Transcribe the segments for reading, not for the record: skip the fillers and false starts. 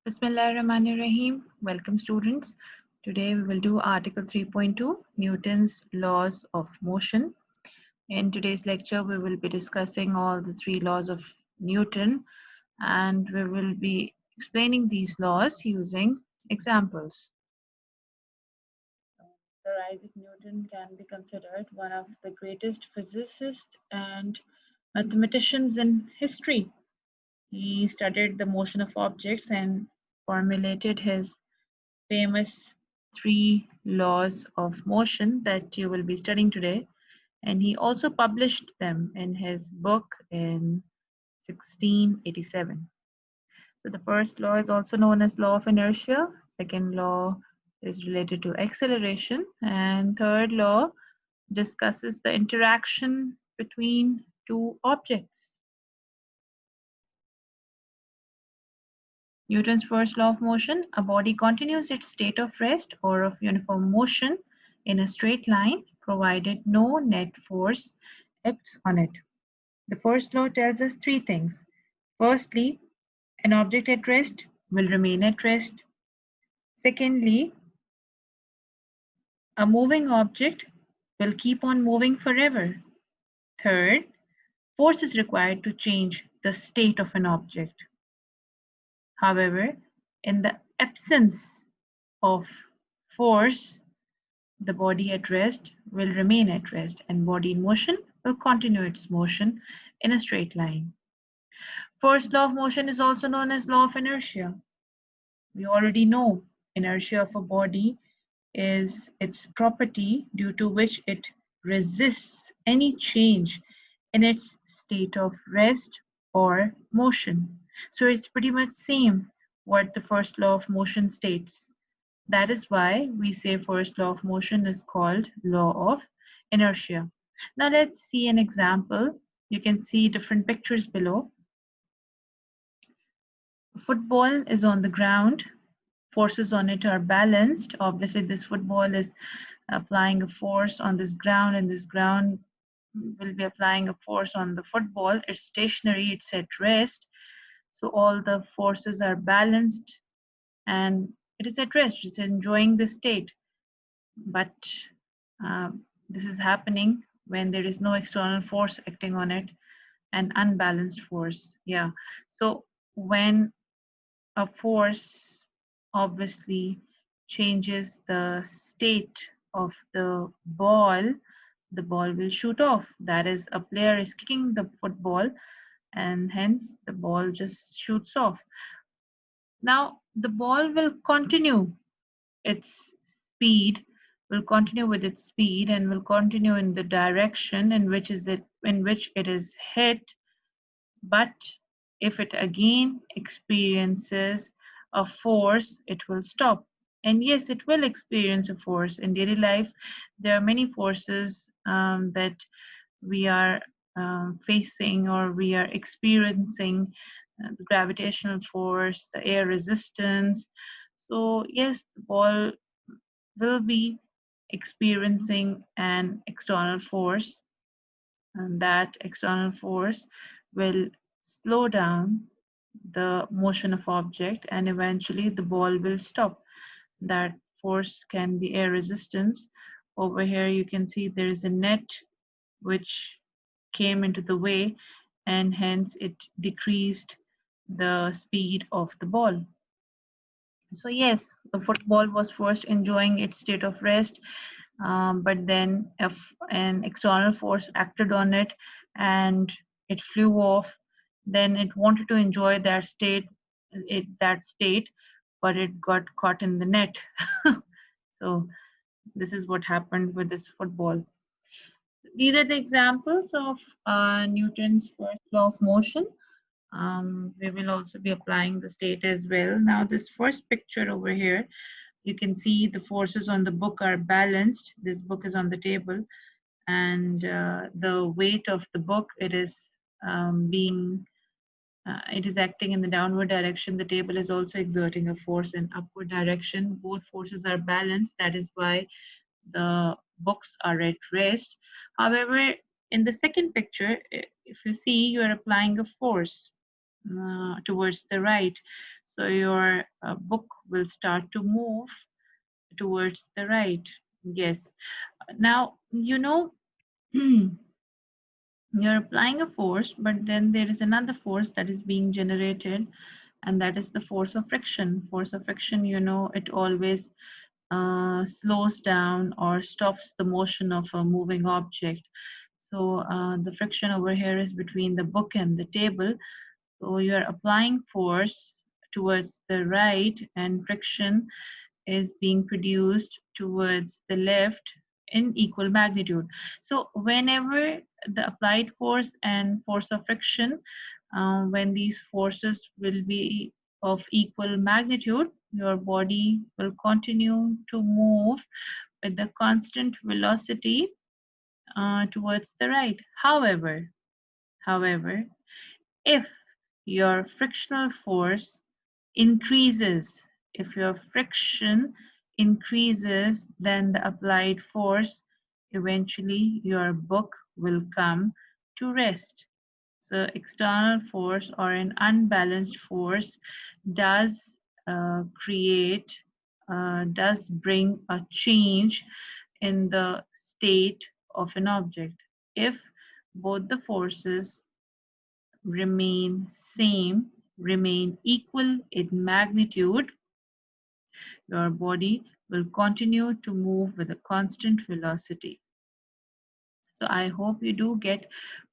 Bismillahirrahmanirrahim. Welcome students. Today we will do Article 3.2 Newton's laws of motion. In today's lecture we will be discussing all the three laws of Newton and we will be explaining these laws using examples. Sir Isaac Newton can be considered one of the greatest physicists and mathematicians in history. He studied the motion of objects and formulated his famous three laws of motion that you will be studying today. And he also published them in his book in 1687. So the first law is also known as law of inertia. Second law is related to acceleration. And third law discusses the interaction between two objects. Newton's first law of motion, a body continues its state of rest or of uniform motion in a straight line, provided no net force acts on it. The first law tells us three things. Firstly, an object at rest will remain at rest. Secondly, a moving object will keep on moving forever. Third, force is required to change the state of an object. However, in the absence of force, the body at rest will remain at rest and body in motion will continue its motion in a straight line. First law of motion is also known as law of inertia. We already know inertia of a body is its property due to which it resists any change in its state of rest or motion. So it's pretty much same what the first law of motion states. That is why we say first law of motion is called law of inertia. Now let's see an example. You can see different pictures below. A football is on the ground. Forces on it are balanced. Obviously this football is applying a force on this ground and this ground will be applying a force on the football. It's stationary, it's at rest. So all the forces are balanced and it is at rest, it's enjoying the state. But this is happening when there is no external force acting on it, an unbalanced force. Yeah. So when a force obviously changes the state of the ball will shoot off. That is, a player is kicking the football and hence the ball just shoots off. Now the ball will continue its speed, will continue with its speed and will continue in the direction in which it is hit. But if it again experiences a force, it will stop. And yes, it will experience a force. In daily life, there are many forces that we are facing or we are experiencing, the gravitational force, the air resistance. So yes, the ball will be experiencing an external force, and that external force will slow down the motion of object and eventually the ball will stop. That force can be air resistance. Over here you can see there is a net which came into the way and hence it decreased the speed of the ball. So yes, the football was first enjoying its state of rest, but then if an external force acted on it and it flew off, then it wanted to enjoy that state, but it got caught in the net. So this is what happened with this football. These are the examples of Newton's first law of motion. We will also be applying the state as well. Now this first picture over here, you can see the forces on the book are balanced. This book is on the table and the weight of the book, it is acting in the downward direction. The table is also exerting a force in upward direction. Both forces are balanced. That is why the books are at rest. However, in the second picture, if you see, you are applying a force towards the right. So your book will start to move towards the right. Yes. Now, you're applying a force, but then there is another force that is being generated, and that is the force of friction. Force of friction, it always slows down or stops the motion of a moving object. So the friction over here is between the book and the table. So you're applying force towards the right, and friction is being produced towards the left in equal magnitude. So whenever the applied force and force of friction, when these forces will be of equal magnitude, your body will continue to move with the constant velocity towards the right. However, if your frictional force increases, if your friction increases, then the applied force, eventually your book will come to rest. So external force or an unbalanced force does create, does bring a change in the state of an object. If both the forces remain same, remain equal in magnitude, your body will continue to move with a constant velocity. So I hope you do get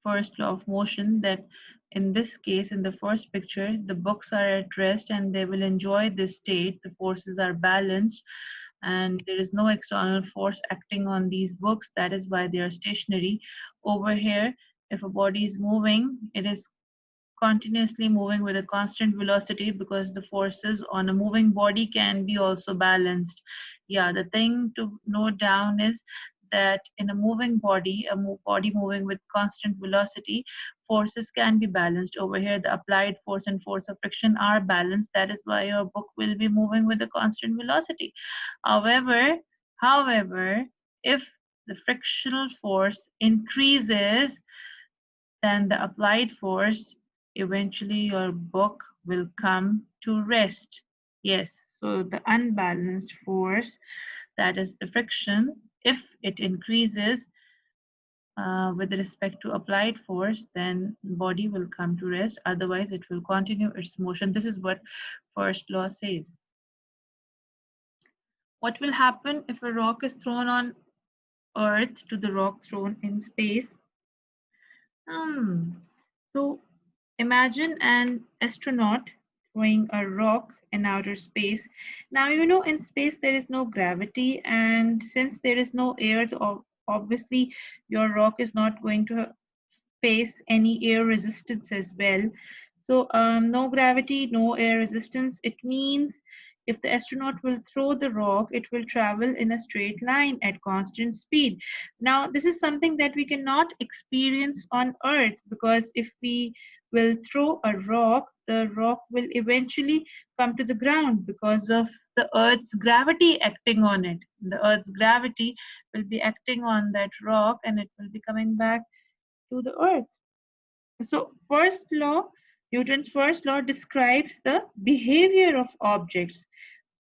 first law of motion, that in this case, in the first picture, the books are at rest and they will enjoy this state. The forces are balanced and there is no external force acting on these books. That is why they are stationary. Over here, if a body is moving, it is continuously moving with a constant velocity, because the forces on a moving body can be also balanced. Yeah, the thing to note down is that in a moving body, body moving with constant velocity, forces can be balanced. Over here, the applied force and force of friction are balanced. That is why your book will be moving with a constant velocity. However, if the frictional force increases, then the applied force, eventually your book will come to rest. Yes, so the unbalanced force, that is the friction, if it increases with respect to applied force, then body will come to rest. Otherwise, it will continue its motion. This is what first law says. What will happen if a rock is thrown on Earth to the rock thrown in space? So imagine an astronaut throwing a rock in outer space. Now, in space there is no gravity, and since there is no air, obviously your rock is not going to face any air resistance as well. So no gravity, no air resistance. It means if the astronaut will throw the rock, it will travel in a straight line at constant speed. Now, this is something that we cannot experience on Earth, because if we will throw a rock, the rock will eventually come to the ground because of the Earth's gravity acting on it. The Earth's gravity will be acting on that rock and it will be coming back to the Earth. So Newton's first law describes the behavior of objects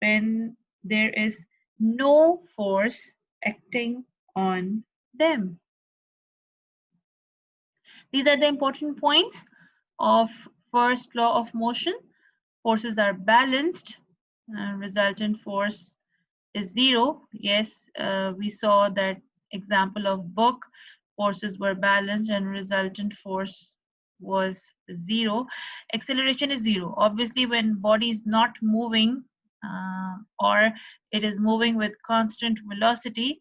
when there is no force acting on them. These are the important points of first law of motion. Forces are balanced, resultant force is zero. Yes, we saw that example of book, forces were balanced and resultant force was zero. Acceleration is zero. Obviously, when body is not moving or it is moving with constant velocity,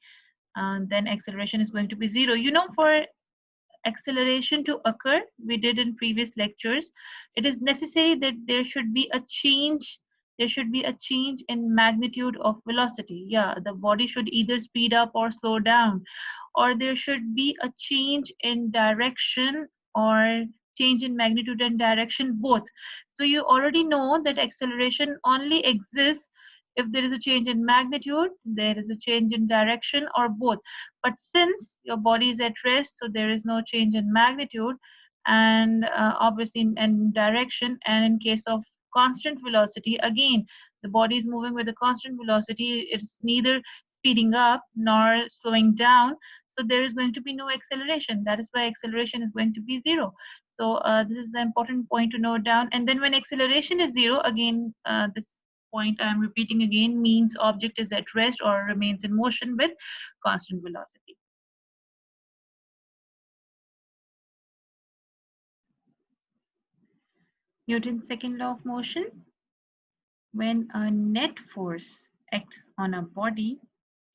then acceleration is going to be zero. For acceleration to occur, we did in previous lectures, it is necessary that there should be a change in magnitude of velocity. Yeah, the body should either speed up or slow down, or there should be a change in direction or change in magnitude and direction, both. So you already know that acceleration only exists if there is a change in magnitude, there is a change in direction, or both. But since your body is at rest, so there is no change in magnitude and obviously in direction. And in case of constant velocity, again, the body is moving with a constant velocity. It's neither speeding up nor slowing down. So there is going to be no acceleration. That is why acceleration is going to be zero. So this is the important point to note down. And then when acceleration is zero, again, this point I'm repeating again, means object is at rest or remains in motion with constant velocity. Newton's second law of motion. When a net force acts on a body,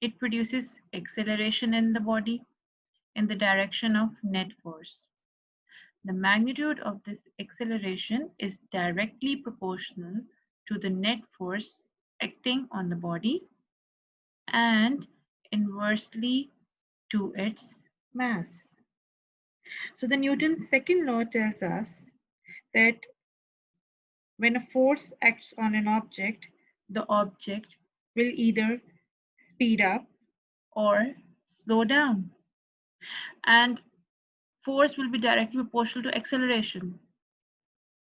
it produces acceleration in the body in the direction of net force. The magnitude of this acceleration is directly proportional to the net force acting on the body and inversely to its mass. So the Newton's second law tells us that when a force acts on an object, the object will either speed up or slow down. And force will be directly proportional to acceleration.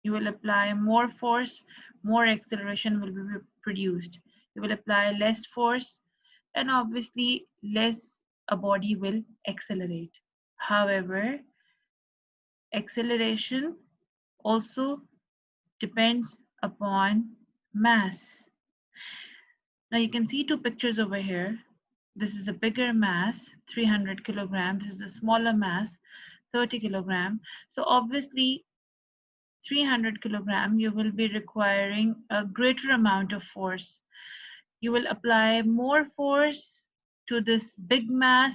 You will apply more force, more acceleration will be produced. You will apply less force, and obviously less a body will accelerate. However, acceleration also depends upon mass. Now you can see two pictures over here. This is a bigger mass, 300 kilograms. This is a smaller mass, 30 kilogram. So obviously 300 kilogram, you will be requiring a greater amount of force. You will apply more force to this big mass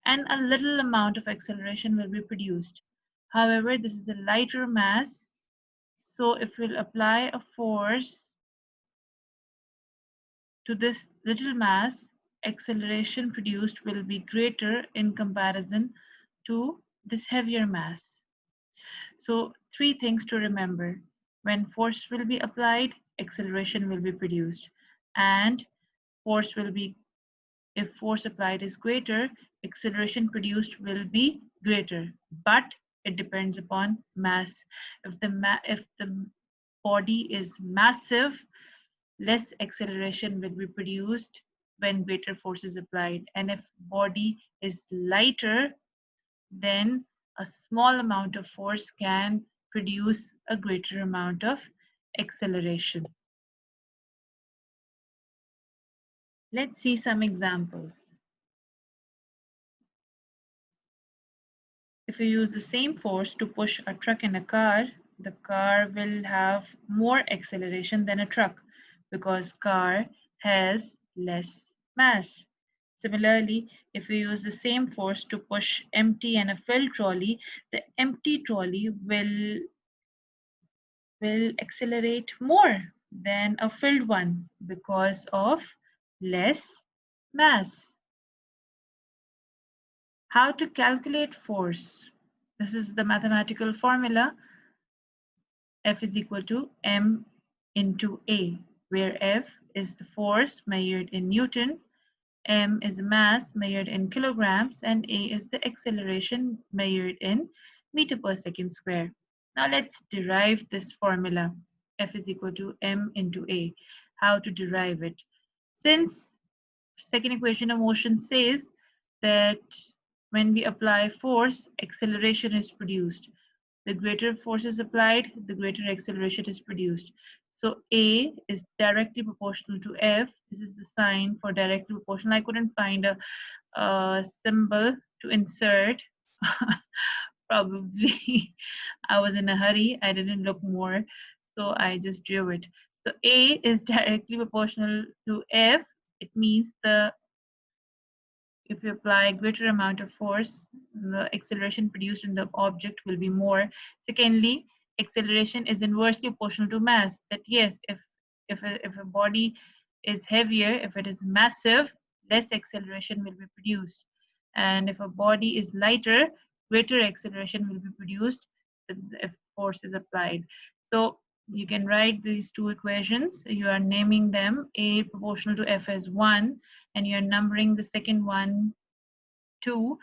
and a little amount of acceleration will be produced. However, this is a lighter mass. So if we'll apply a force to this little mass, acceleration produced will be greater in comparison to this heavier mass. So three things to remember. When force will be applied, acceleration will be produced. And force will be, if force applied is greater, acceleration produced will be greater. But it depends upon mass. If the body is massive, less acceleration will be produced when greater force is applied. And if body is lighter, then a small amount of force can produce a greater amount of acceleration. Let's see some examples. If you use the same force to push a truck and a car, the car will have more acceleration than a truck because car has less mass. Similarly, if we use the same force to push empty and a filled trolley, the empty trolley will accelerate more than a filled one because of less mass. How to calculate force? This is the mathematical formula. F is equal to m into A, where F is the force measured in Newton, m is the mass measured in kilograms, and A is the acceleration measured in meter per second square. Now let's derive this formula. F is equal to m into A. How to derive it? Since second equation of motion says that when we apply force, acceleration is produced. The greater force is applied, the greater acceleration is produced. So A is directly proportional to F. This is the sign for directly proportional. I couldn't find a symbol to insert. Probably I was in a hurry. I didn't look more, so I just drew it. So A is directly proportional to F. It means if you apply a greater amount of force, the acceleration produced in the object will be more. Secondly, acceleration is inversely proportional to mass. That yes, if a body is heavier, if it is massive, less acceleration will be produced. And if a body is lighter, greater acceleration will be produced if force is applied. So you can write these two equations. You are naming them A proportional to F as 1, and you're numbering the second one 2.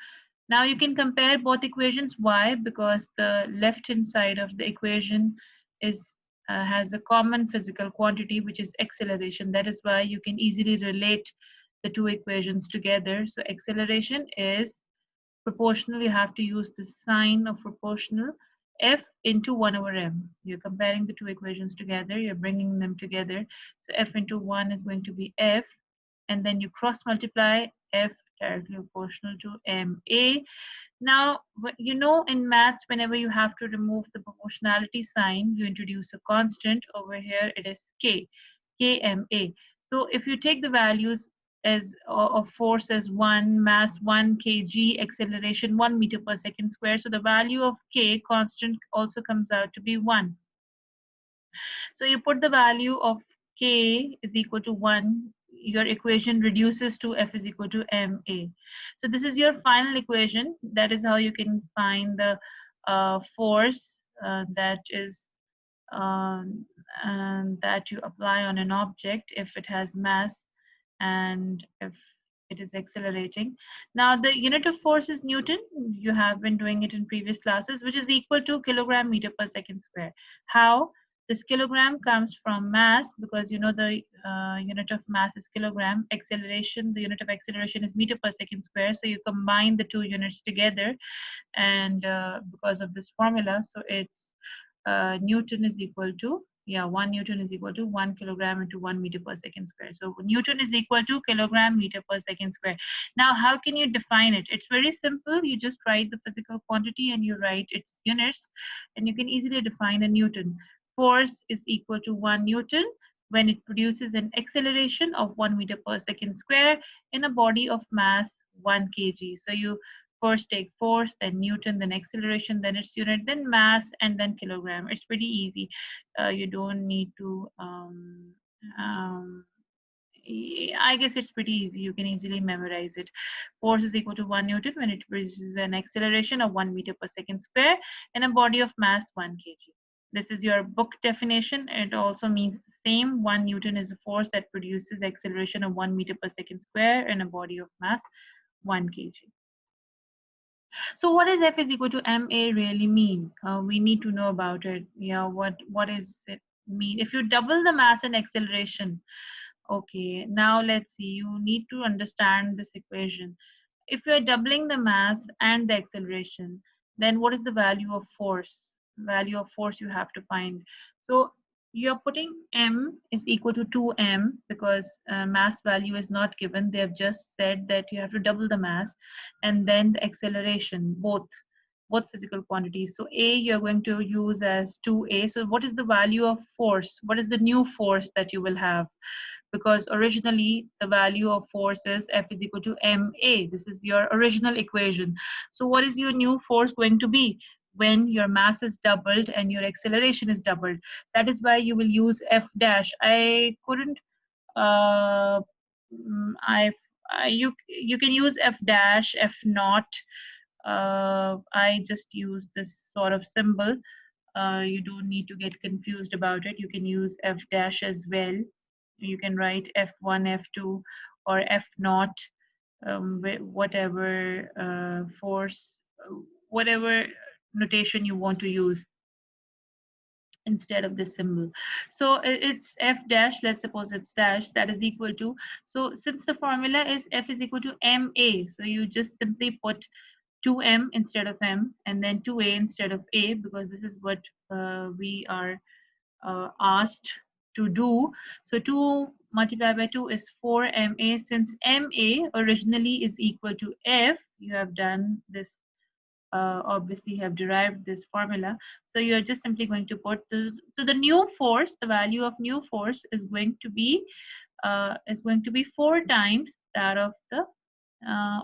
Now you can compare both equations. Why? Because the left hand side of the equation is has a common physical quantity, which is acceleration. That is why you can easily relate the two equations together. So acceleration is proportional. You have to use the sign of proportional, F into 1 over m. You're comparing the two equations together, you're bringing them together. So F into 1 is going to be F, and then you cross multiply F directly proportional to ma. Now, you know, in maths, whenever you have to remove the proportionality sign, you introduce a constant. Over here, it is K, KMA. So if you take the values as of force as 1, mass 1 kg, acceleration 1 meter per second square, so the value of K constant also comes out to be 1. So you put the value of K is equal to 1, your equation reduces to F is equal to ma. So this is your final equation. That is how you can find the force that is that you apply on an object if it has mass and if it is accelerating. Now the unit of force is Newton. You have been doing it in previous classes, which is equal to kilogram meter per second square. How? This kilogram comes from mass, because you know the unit of mass is kilogram. Acceleration, the unit of acceleration is meter per second square. So you combine the two units together, and because of this formula, so it's Newton is equal to, 1 Newton is equal to 1 kilogram into 1 meter per second square. So Newton is equal to kilogram meter per second square. Now, how can you define it? It's very simple. You just write the physical quantity and you write its units, and you can easily define a Newton. Force is equal to 1 Newton when it produces an acceleration of 1 meter per second square in a body of mass 1 kg. So you first take force, then Newton, then acceleration, then its unit, then mass, and then kilogram. It's pretty easy. You don't need to, I guess it's pretty easy. You can easily memorize it. Force is equal to 1 Newton when it produces an acceleration of 1 meter per second square in a body of mass 1 kg. This is your book definition. It also means the same. 1 Newton is a force that produces acceleration of 1 meter per second square in a body of mass 1 kg. So what does F is equal to ma really mean? We need to know about it. Yeah, what is it mean? If you double the mass and acceleration, okay, now let's see, you need to understand this equation. If you're doubling the mass and the acceleration, then what is the value of force? Value of force you have to find. So you're putting m is equal to 2m, because mass value is not given. They have just said that you have to double the mass, and then the acceleration, both physical quantities. So a you're going to use as 2a. So what is the value of force? What is the new force that you will have? Because originally the value of force is F is equal to ma. This is your original equation. So what is your new force going to be when your mass is doubled and your acceleration is doubled? That is why you will use F dash. I couldn't you can use F dash, F naught. I just use this sort of symbol. You don't need to get confused about it. You can use F dash as well. You can write F1, F2, or F naught, whatever force, whatever notation you want to use instead of this symbol. So it's F dash, let's suppose it's dash, that is equal to, so since the formula is F is equal to ma, so you just simply put 2m instead of m, and then 2a instead of a, because this is what we are asked to do. So 2 multiplied by 2 is 4ma. Since ma originally is equal to F, you have done this, obviously have derived this formula. So you're just simply going to put this. So the new force, the value of new force is going to be 4 times that of the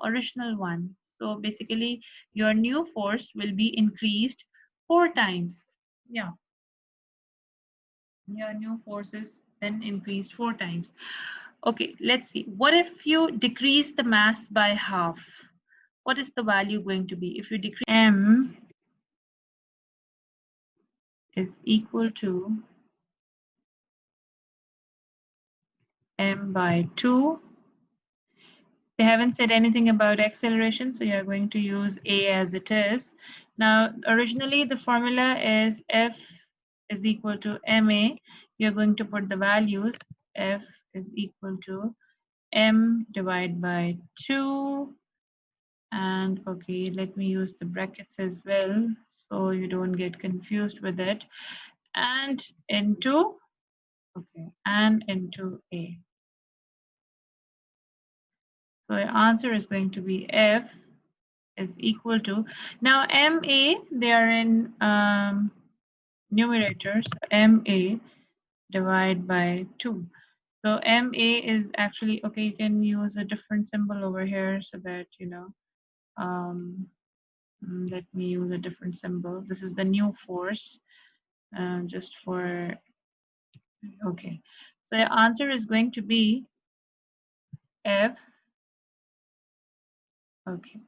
original one. So basically your new force will be increased 4 times. Yeah, your new forces then increased 4 times. Okay, let's see. What if you decrease the mass by half? What is the value going to be? If you decrease, m is equal to m by 2. They haven't said anything about acceleration, so you're going to use a as it is. Now, originally the formula is F is equal to ma, you're going to put the values. F is equal to m divided by 2, and okay, let me use the brackets as well so you don't get confused with it, and into, okay, and into a. So your answer is going to be F is equal to, now ma, they are in numerator, so ma divided by 2. So ma is actually, okay, you can use a different symbol over here so that you know. Let me use a different symbol. This is the new force, just for, okay. So your answer is going to be F, okay,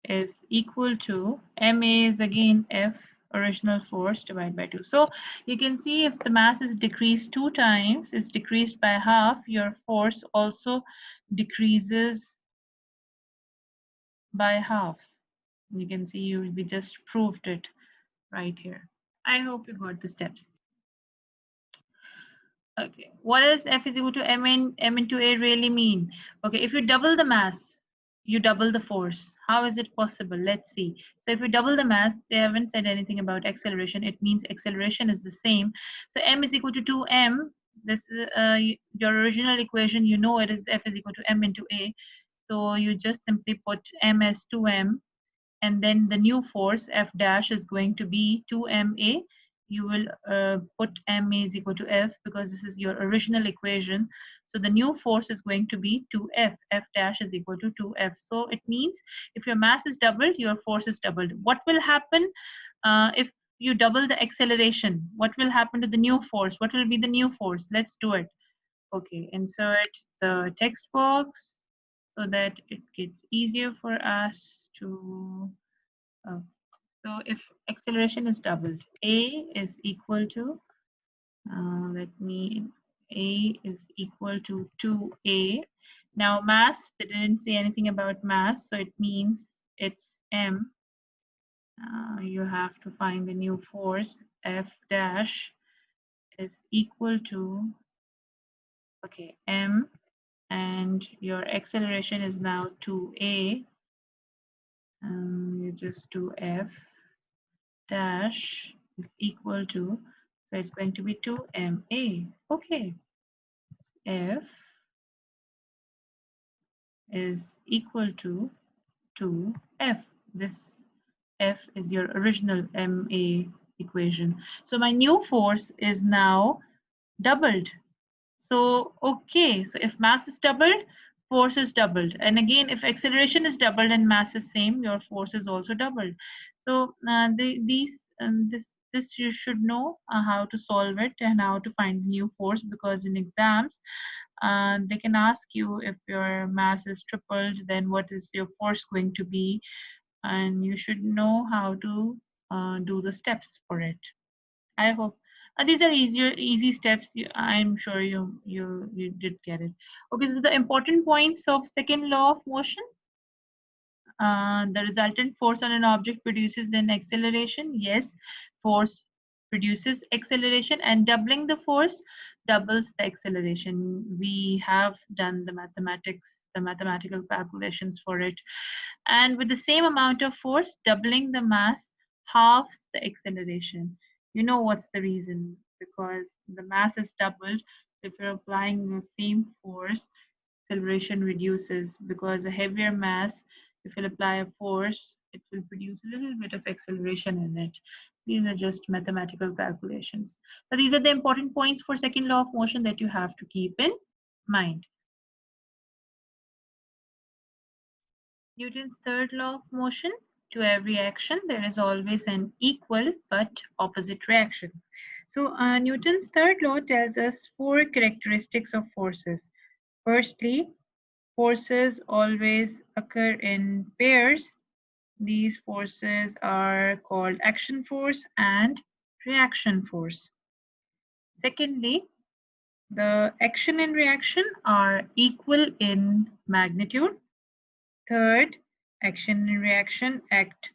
is equal to, ma is again F original force divided by 2. So you can see if the mass is decreased 2 times, is decreased by half, your force also decreases by half. You can see we just proved it right here. I hope you got the steps. Okay, what does F is equal to m into a really mean? Okay, if you double the mass, you double the force. How is it possible? Let's see. So if you double the mass, they haven't said anything about acceleration. It means acceleration is the same. So m is equal to 2m. This is your original equation. You know it is F is equal to m into a. So you just simply put m as 2m, and then the new force F dash is going to be 2ma. You will put ma is equal to F because this is your original equation. So the new force is going to be 2F. F dash is equal to 2F. So it means if your mass is doubled, your force is doubled. What will happen if you double the acceleration? What will happen to the new force? What will be the new force? Let's do it. Okay, insert the text box so that it gets easier for us to. So if acceleration is doubled, a is equal to, a is equal to 2a. Now mass, they didn't say anything about mass, so it means it's m. You have to find the new force. F dash is equal to, okay, m, and your acceleration is now 2a. You just do F dash is equal to, so it's going to be 2ma. Okay, F is equal to 2F. This F is your original ma equation. So my new force is now doubled. So, okay, so if mass is doubled, force is doubled. And again, if acceleration is doubled and mass is same, your force is also doubled. So, this you should know how to solve it and how to find new force, because in exams, they can ask you if your mass is tripled, then what is your force going to be? And you should know how to do the steps for it. I hope these are easy steps. I'm sure you did get it. Okay, so the important points of second law of motion. The resultant force on an object produces an acceleration. Yes, force produces acceleration, and doubling the force doubles the acceleration. We have done the mathematical calculations for it. And with the same amount of force, doubling the mass halves the acceleration. You know what's the reason? Because the mass is doubled. If you're applying the same force, acceleration reduces, because a heavier mass, if you apply a force, it will produce a little bit of acceleration in it. These are just mathematical calculations. So these are the important points for second law of motion that you have to keep in mind. Newton's third law of motion: to every action, there is always an equal but opposite reaction. So Newton's third law tells us 4 characteristics of forces. Firstly, forces always occur in pairs. These forces are called action force and reaction force. Secondly, the action and reaction are equal in magnitude. Third, action and reaction act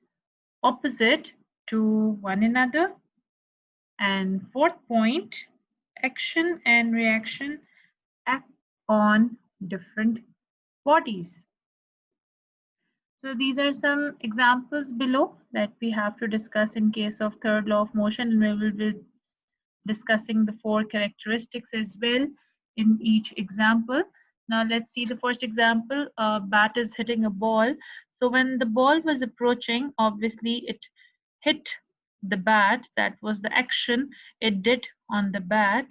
opposite to one another. And fourth point, action and reaction act on different bodies. So these are some examples below that we have to discuss in case of third law of motion, and we will be discussing the four characteristics as well in each example. Now let's see the first example. A bat is hitting a ball. So when the ball was approaching, obviously it hit the bat. That was the action it did on the bat.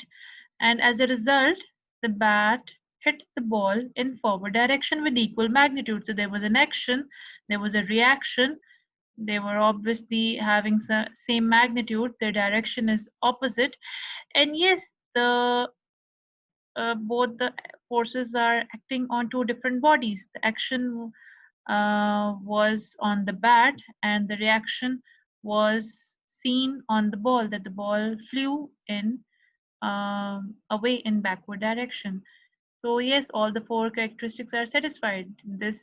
And as a result, the bat hit the ball in forward direction with equal magnitude. So there was an action, there was a reaction. They were obviously having same magnitude. Their direction is opposite. And yes, the both the forces are acting on two different bodies. The action was on the bat, and the reaction was seen on the ball, that the ball flew in away in backward direction. So yes, all the four characteristics are satisfied. This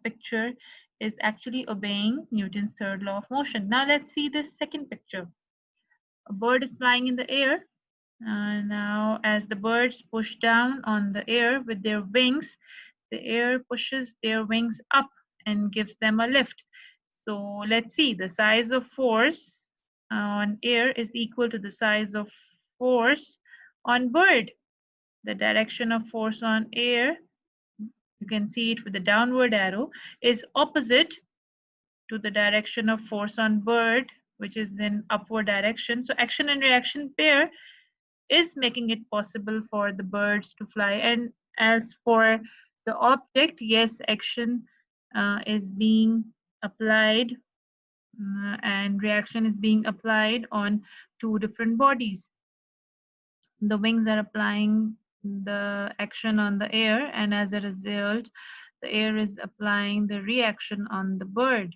picture is actually obeying Newton's third law of motion. Now let's see this second picture. A bird is flying in the air. Now as the birds push down on the air with their wings, the air pushes their wings up and gives them a lift. So let's see, the size of force on air is equal to the size of force on bird. The direction of force on air, you can see it with the downward arrow, is opposite to the direction of force on bird, which is in upward direction. So action and reaction pair is making it possible for the birds to fly. And as for the object, yes, action is being applied and reaction is being applied on two different bodies. The wings are applying the action on the air, and as a result, the air is applying the reaction on the bird.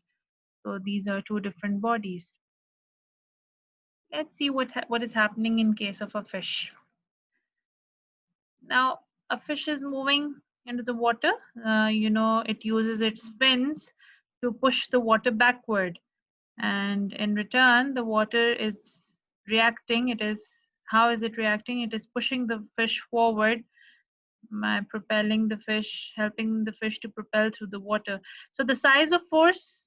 So these are two different bodies. Let's see what is happening in case of a fish. Now, a fish is moving into the water. It uses its fins to push the water backward, and in return, the water is reacting. How is it reacting? It is pushing the fish forward by propelling the fish, helping the fish to propel through the water. So the size of force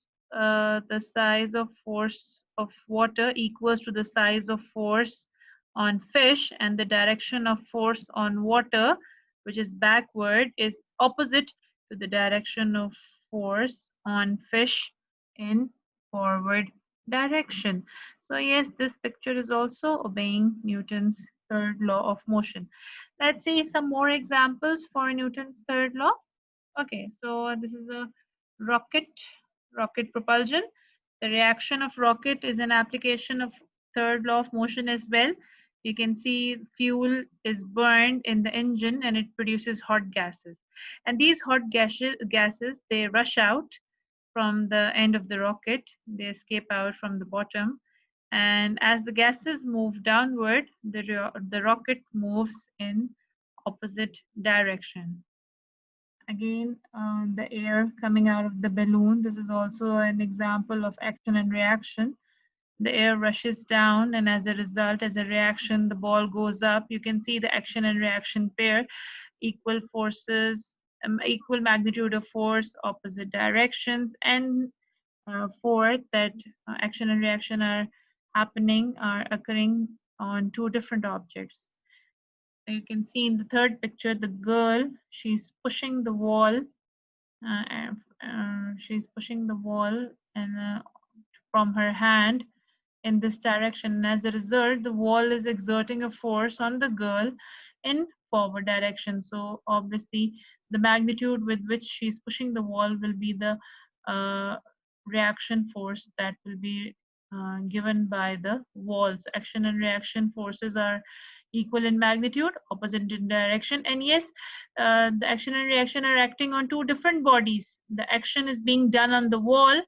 of water equals to the size of force on fish, and the direction of force on water, which is backward, is opposite to the direction of force on fish in forward direction. So yes, this picture is also obeying Newton's third law of motion. Let's see some more examples for Newton's third law. Okay, so this is a rocket, rocket propulsion. The reaction of rocket is an application of third law of motion as well. You can see fuel is burned in the engine and it produces hot gases. And these hot gases, they rush out from the end of the rocket. They escape out from the bottom. And as the gases move downward, the rocket moves in opposite direction. Again, the air coming out of the balloon. This is also an example of action and reaction. The air rushes down, and as a result, as a reaction, the ball goes up. You can see the action and reaction pair, equal forces, equal magnitude of force, opposite directions, and fourth, that action and reaction are occurring on two different objects. You can see in the third picture, the girl, she's pushing the wall. She's pushing the wall and from her hand in this direction. And as a result, the wall is exerting a force on the girl in forward direction. So obviously, the magnitude with which she's pushing the wall will be the uh, reaction force that will be given by the walls. Action and reaction forces are equal in magnitude, opposite in direction. And yes, the action and reaction are acting on two different bodies. The action is being done on the wall,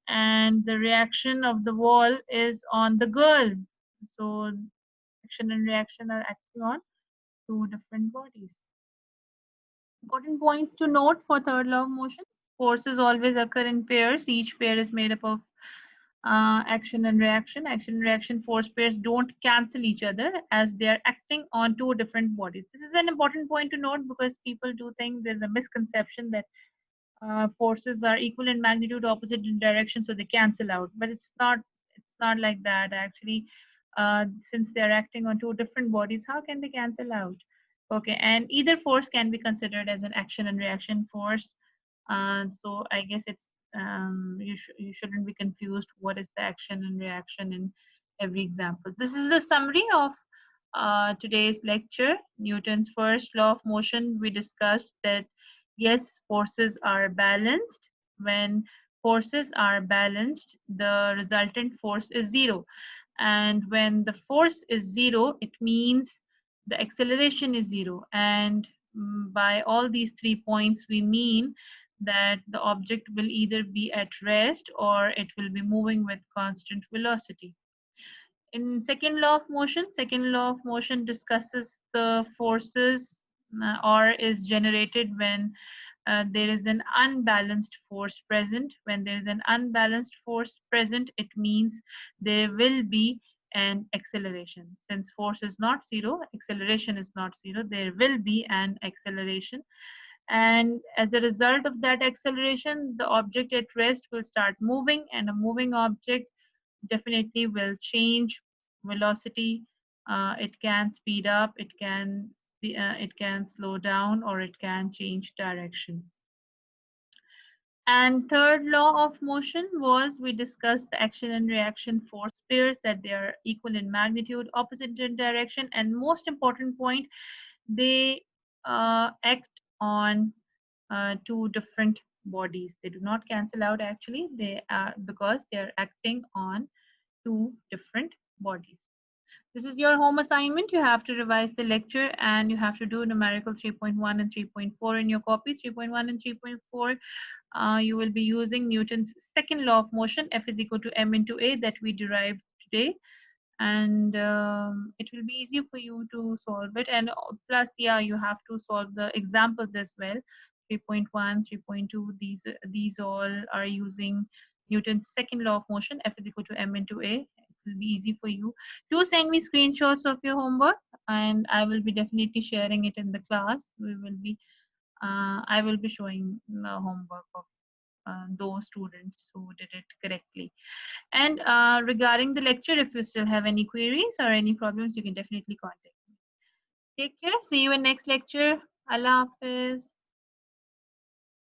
and the reaction of the wall is on the girl. So action and reaction are acting on two different bodies. Important points to note for third law of motion. Forces always occur in pairs. Each pair is made up of Action and reaction. Action and reaction force pairs don't cancel each other as they are acting on two different bodies. This is an important point to note because people do think there's a misconception that forces are equal in magnitude, opposite in direction, so they cancel out. But it's not. It's not like that actually. Since they are acting on two different bodies, how can they cancel out? Okay, and either force can be considered as an action and reaction force. So I guess it's you shouldn't be confused. What is the action and reaction in every example? This is the summary of today's lecture. Newton's first law of motion. We discussed that yes, forces are balanced. When forces are balanced, the resultant force is zero. And when the force is zero, it means the acceleration is zero. And by all these 3 points, we mean that the object will either be at rest or it will be moving with constant velocity. In second law of motion discusses the forces or is generated when there is an unbalanced force present. When there is an unbalanced force present, it means there will be an acceleration. Since force is not zero, acceleration is not zero, there will be an acceleration. And as a result of that acceleration, the object at rest will start moving, and a moving object definitely will change velocity. It can speed up, it can slow down, or it can change direction. And third law of motion was we discussed the action and reaction force pairs, that they are equal in magnitude, opposite in direction, and most important point, they act on two different bodies. They do not cancel out actually. They are because they are acting on two different bodies. This is your home assignment. You have to revise the lecture and you have to do numerical 3.1 and 3.4 in your copy. 3.1 and 3.4, you will be using Newton's second law of motion, F is equal to m into a, that we derived today. And it will be easy for you to solve it. And plus, yeah, you have to solve the examples as well. 3.1, 3.2, these all are using Newton's second law of motion, F is equal to m into a. It will be easy for you. Do send me screenshots of your homework, and I will be definitely sharing it in the class. I will be showing the homework of those students who did it correctly. And regarding the lecture, if you still have any queries or any problems, you can definitely contact me. Take care. See you in next lecture. Allah Hafiz.